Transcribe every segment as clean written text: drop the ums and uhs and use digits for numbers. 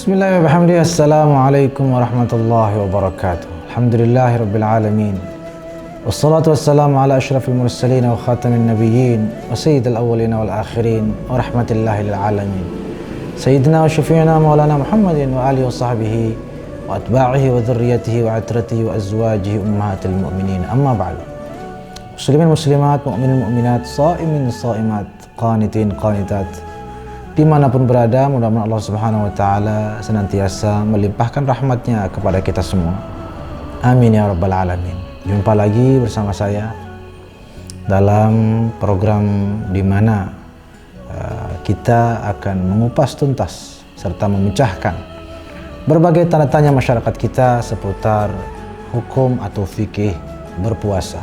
Bismillahirrahmanirrahim. Assalamualaikum warahmatullahi wabarakatuh. Alhamdulillahi rabbil alamin. Wassalatu wassalamu ala asyrafil mursalin wa khatamin nabiyyin wa sayyidil awwalin wal akhirin wa rahmatillahi lil alamin. Sayyidina wa syafi'ina maulana Muhammadin wa alihi wa sahbihi wa atba'ihi wa dhurriyyatihi wa atratihi wa azwajihi ummahatil mu'minin. Amma ba'du. Muslimin muslimat, mu'minin mu'minat, sha'imin sha'imat, qanitin qanitat, dimanapun berada, mudah-mudahan Allah Subhanahu wa Ta'ala senantiasa melimpahkan rahmatnya kepada kita semua. Amin ya rabbal alamin. Jumpa lagi bersama saya dalam program di mana kita akan mengupas tuntas serta memecahkan berbagai tanda tanya masyarakat kita seputar hukum atau fikih berpuasa.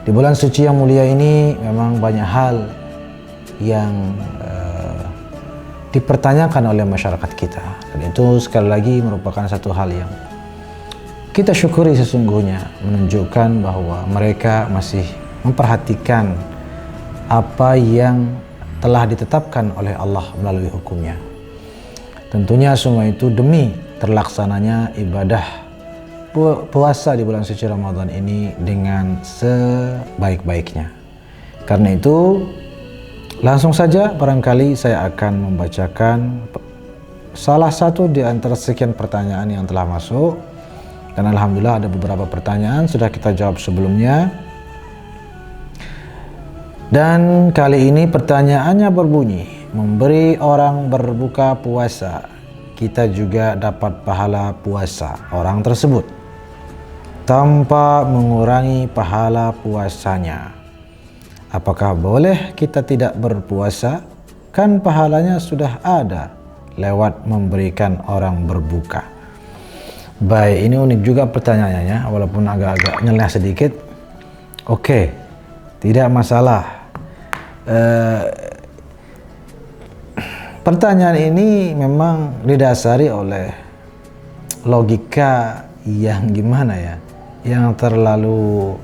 Di bulan suci yang mulia ini memang banyak hal yang dipertanyakan oleh masyarakat kita, dan itu sekali lagi merupakan satu hal yang kita syukuri sesungguhnya, menunjukkan bahwa mereka masih memperhatikan apa yang telah ditetapkan oleh Allah melalui hukumnya. Tentunya semua itu demi terlaksananya ibadah puasa di bulan suci Ramadan ini dengan sebaik-baiknya. Karena itu langsung saja barangkali saya akan membacakan salah satu di antara sekian pertanyaan yang telah masuk, dan alhamdulillah ada beberapa pertanyaan sudah kita jawab sebelumnya. Dan kali ini pertanyaannya berbunyi, memberi orang berbuka puasa, kita juga dapat pahala puasa orang tersebut tanpa mengurangi pahala puasanya. Apakah boleh kita tidak berpuasa? Kan pahalanya sudah ada lewat memberikan orang berbuka. Baik, ini unik juga pertanyaannya, walaupun agak-agak nyeleneh sedikit. Oke, tidak masalah. Pertanyaan ini memang didasari oleh logika yang gimana ya, yang terlalu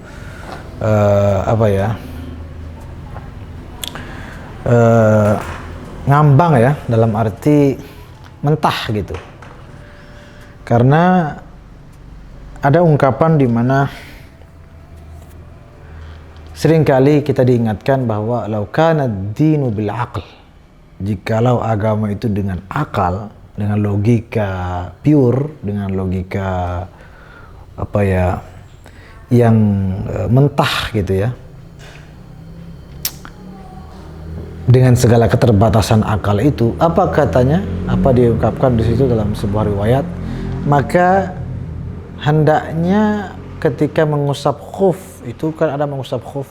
ngambang ya, dalam arti mentah gitu. Karena ada ungkapan di mana seringkali kita diingatkan bahwa laukana dinu bil aql, jikalau agama itu dengan akal, dengan logika pure, dengan logika yang mentah gitu ya, dengan segala keterbatasan akal itu, apa katanya, apa diungkapkan di situ dalam sebuah riwayat, maka hendaknya ketika mengusap khuf, itu kan ada mengusap khuf,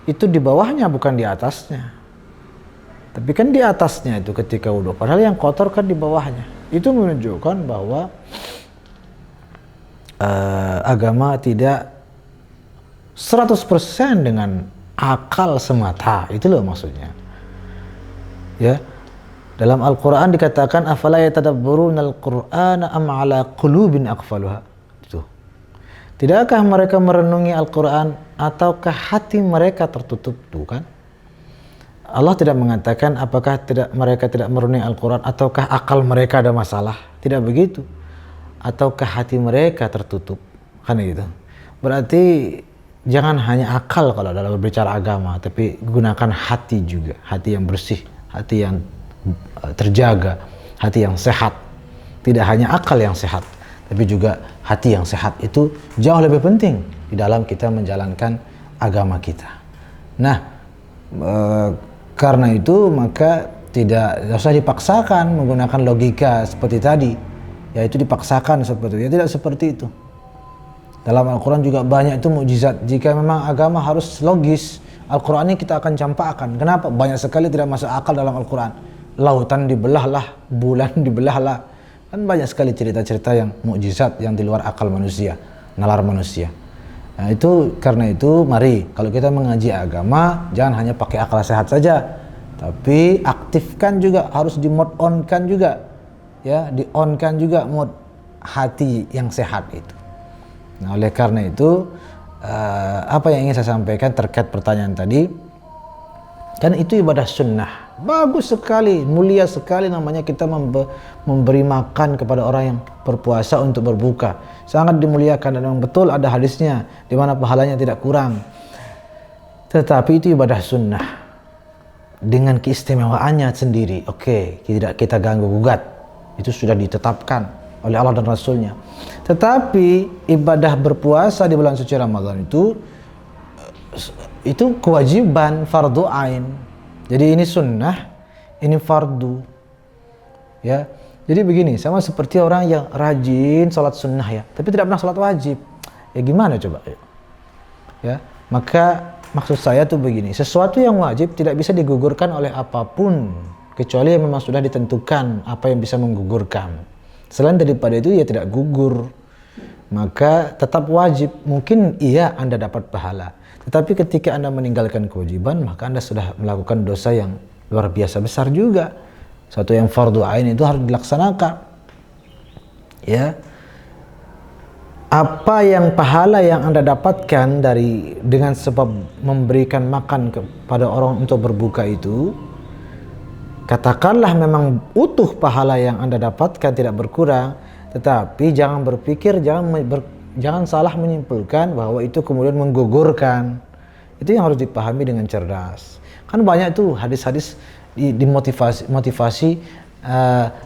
itu di bawahnya bukan di atasnya. Tapi kan di atasnya itu ketika wudu, padahal yang kotor kan di bawahnya. Itu menunjukkan bahwa agama tidak 100% dengan akal semata, itu loh maksudnya. Ya, dalam Al-Quran dikatakan afala yatadabburuna al-Qur'ana am ala qulubin aqfaluha. Itu. Tidakkah mereka merenungi Al-Quran ataukah hati mereka tertutup? Tuh kan. Allah tidak mengatakan apakah mereka tidak merenungi Al-Quran ataukah akal mereka ada masalah. Tidak begitu. Ataukah hati mereka tertutup. Kan gitu. Berarti jangan hanya akal kalau dalam berbicara agama, tapi gunakan hati juga, hati yang bersih, hati yang terjaga, hati yang sehat. Tidak hanya akal yang sehat, tapi juga hati yang sehat. Itu jauh lebih penting di dalam kita menjalankan agama kita. Nah, karena itu maka tidak usah dipaksakan menggunakan logika seperti tadi, yaitu dipaksakan seperti itu. Tidak seperti itu. Dalam Al-Quran juga banyak itu mukjizat. Jika memang agama harus logis, Al-Quran ini kita akan campakkan. Kenapa? Banyak sekali tidak masuk akal dalam Al-Quran. Lautan dibelahlah, bulan dibelahlah. Kan banyak sekali cerita-cerita yang mukjizat yang di luar akal manusia, nalar manusia. Nah, itu karena itu mari kalau kita mengaji agama jangan hanya pakai akal sehat saja, tapi aktifkan juga, harus di mode on-kan juga. Ya, di on-kan juga mode hati yang sehat itu. Nah, oleh karena itu apa yang ingin saya sampaikan terkait pertanyaan tadi, Kan itu ibadah sunnah. Bagus sekali, mulia sekali namanya kita memberi makan kepada orang yang berpuasa untuk berbuka. Sangat dimuliakan dan memang betul ada hadisnya di mana pahalanya tidak kurang. Tetapi itu ibadah sunnah dengan keistimewaannya sendiri. Oke, tidak kita ganggu gugat. Itu sudah ditetapkan oleh Allah dan Rasulnya. Tetapi ibadah berpuasa di bulan suci Ramadan itu kewajiban, fardu ain. Jadi ini sunnah, ini fardu. Ya. Jadi begini, sama seperti orang yang rajin sholat sunnah ya, tapi tidak pernah sholat wajib. Ya gimana coba? Ya, maka maksud saya tuh begini, sesuatu yang wajib tidak bisa digugurkan oleh apapun kecuali yang memang sudah ditentukan apa yang bisa menggugurkan. Selain daripada itu ya tidak gugur. Maka tetap wajib. Mungkin iya Anda dapat pahala, tetapi ketika Anda meninggalkan kewajiban, maka Anda sudah melakukan dosa yang luar biasa besar juga. Satu yang fardu ain itu harus dilaksanakan. Ya. Apa yang pahala yang Anda dapatkan dengan sebab memberikan makan kepada orang untuk berbuka itu, katakanlah memang utuh pahala yang Anda dapatkan, tidak berkurang, tetapi jangan berpikir, jangan salah menyimpulkan bahwa itu kemudian menggugurkan. Itu yang harus dipahami dengan cerdas. Kan banyak tuh hadis-hadis motivasi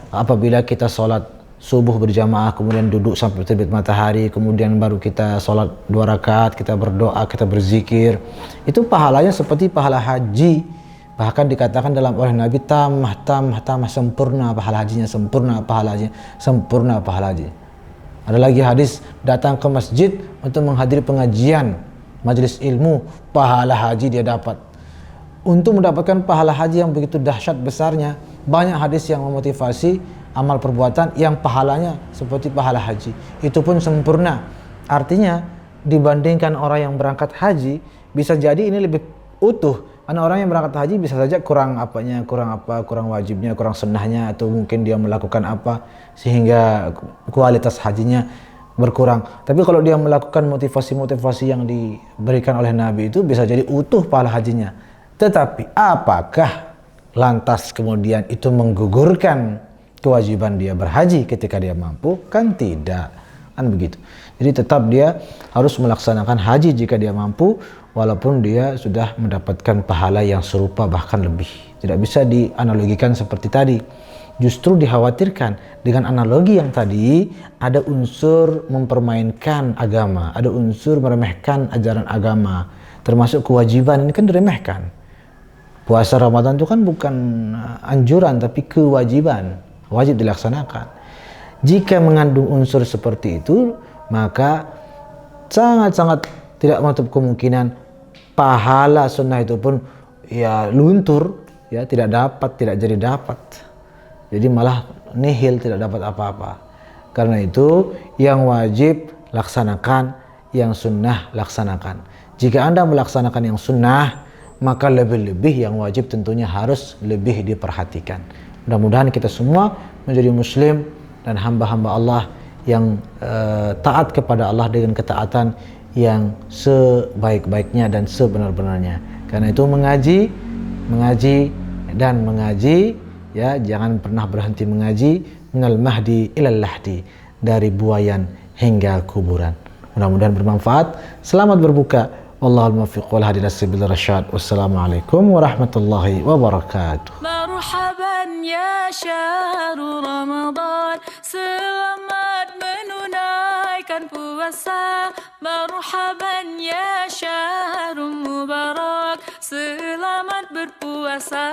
apabila kita sholat subuh berjamaah, kemudian duduk sampai terbit matahari, kemudian baru kita sholat 2 rakaat, kita berdoa, kita berzikir. Itu pahalanya seperti pahala haji. Bahkan dikatakan oleh Nabi, tamah sempurna pahala hajinya, sempurna pahala haji. Ada lagi hadis, datang ke masjid untuk menghadiri pengajian majelis ilmu, pahala haji dia dapat. Untuk mendapatkan pahala haji yang begitu dahsyat besarnya, banyak hadis yang memotivasi amal perbuatan yang pahalanya seperti pahala haji. Itu pun sempurna. Artinya dibandingkan orang yang berangkat haji, bisa jadi ini lebih utuh. Karena orang yang berangkat haji bisa saja kurang wajibnya, kurang sunnahnya, atau mungkin dia melakukan apa sehingga kualitas hajinya berkurang. Tapi kalau dia melakukan motivasi-motivasi yang diberikan oleh Nabi itu, bisa jadi utuh pahala hajinya. Tetapi apakah lantas kemudian itu menggugurkan kewajiban dia berhaji ketika dia mampu? Kan tidak, kan begitu. Jadi tetap dia harus melaksanakan haji jika dia mampu, walaupun dia sudah mendapatkan pahala yang serupa bahkan lebih. Tidak bisa dianalogikan seperti tadi. Justru dikhawatirkan dengan analogi yang tadi ada unsur mempermainkan agama, ada unsur meremehkan ajaran agama, termasuk kewajiban ini kan diremehkan. Puasa Ramadan itu kan bukan anjuran tapi kewajiban, wajib dilaksanakan. Jika mengandung unsur seperti itu, maka sangat-sangat tidak menutup kemungkinan pahala sunnah itu pun ya luntur, ya tidak jadi dapat. Jadi malah nihil, tidak dapat apa-apa. Karena itu yang wajib laksanakan, yang sunnah laksanakan. Jika Anda melaksanakan yang sunnah, maka lebih-lebih yang wajib tentunya harus lebih diperhatikan. Mudah-mudahan kita semua menjadi muslim dan hamba-hamba Allah yang taat kepada Allah dengan ketaatan yang sebaik-baiknya dan sebenar-benarnya. Karena itu mengaji dan mengaji, ya, jangan pernah berhenti mengaji, minal mahdi ilal lahdi, dari buayan hingga kuburan. Mudah-mudahan bermanfaat. Selamat berbuka. Wallahul muwaffiq wal hadi ila sabilir rasyad. Wassalamualaikum warahmatullahi wabarakatuh. Marhaban ya syahrul Ramadan, selamat menunaikan puasa. Marhaban ya syahrul mubarak, selamat berpuasa.